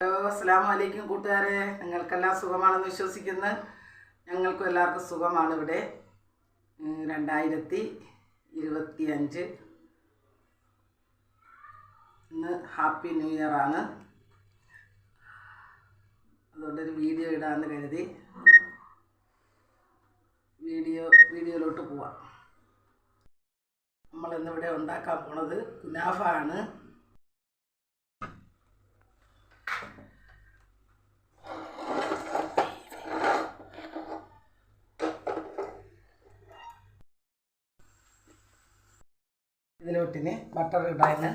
Hello, അസ്സലാമു അലൈക്കും കൂട്ടുകാരെ. നിങ്ങൾക്കെല്ലാം സുഖമാണെന്ന് വിശ്വസിക്കുന്നു. ഞങ്ങൾക്കും എല്ലാവർക്കും സുഖമാണ്. ഇവിടെ 2025 ഇന്ന് ഹാപ്പി ന്യൂ ഇയർ ആണ്. അതുകൊണ്ടൊരു വീഡിയോ ഇടാമെന്ന് കരുതി വീഡിയോയിലോട്ട് പോവാം. നമ്മളിന്നിവിടെ ഉണ്ടാക്കാൻ പോണത് കുനാഫ ആണ്. ഇതിലോട്ടിന് ബട്ടർ ഇടാന്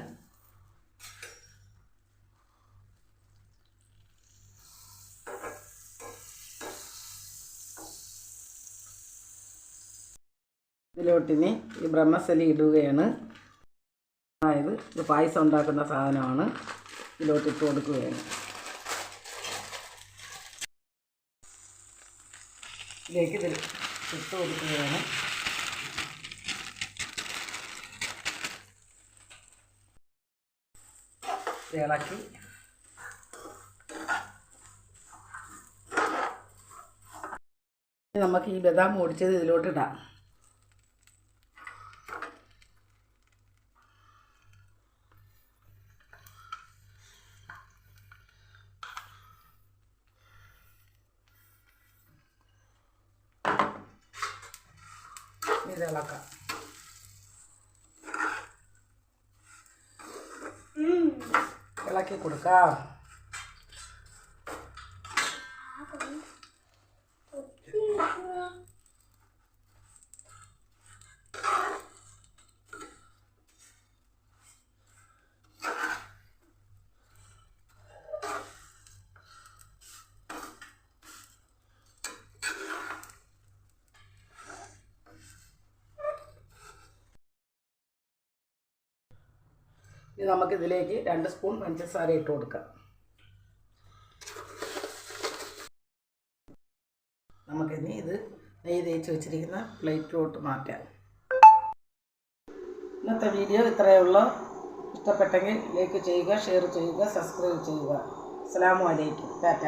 ഇതിലോട്ടിന് ഈ ബ്രഹ്മസലി ഇടുകയാണ്. അതായത് ഇത് പായസം ഉണ്ടാക്കുന്ന സാധനമാണ്. ഇതിലോട്ടിട്ട് കൊടുക്കുകയാണ്. ഇതിലേക്ക് ഇതിൽ ഇട്ട് കൊടുക്കുകയാണ്. ഇളക്കി നമുക്ക് ഈ ബദാം പൊടിച്ചത് ഇതിലോട്ട് ഇടാം. ഇതിളക്കാം. ഇളക്കി കൊടുക്കാം. ഇത് നമുക്കിതിലേക്ക് 2 സ്പൂൺ പഞ്ചസാര ഇട്ട് കൊടുക്കാം. നമുക്കിനി ഇത് നെയ്യ് തേച്ച് വെച്ചിരിക്കുന്ന പ്ലേറ്റിലോട്ട് മാറ്റാം. ഇന്നത്തെ വീഡിയോ ഇത്രയേ ഉള്ളൂ. ഇഷ്ടപ്പെട്ടെങ്കിൽ ലൈക്ക് ചെയ്യുക, ഷെയർ ചെയ്യുക, സബ്സ്ക്രൈബ് ചെയ്യുക. അസ്സലാമു അലൈക്കും. ടാറ്റ.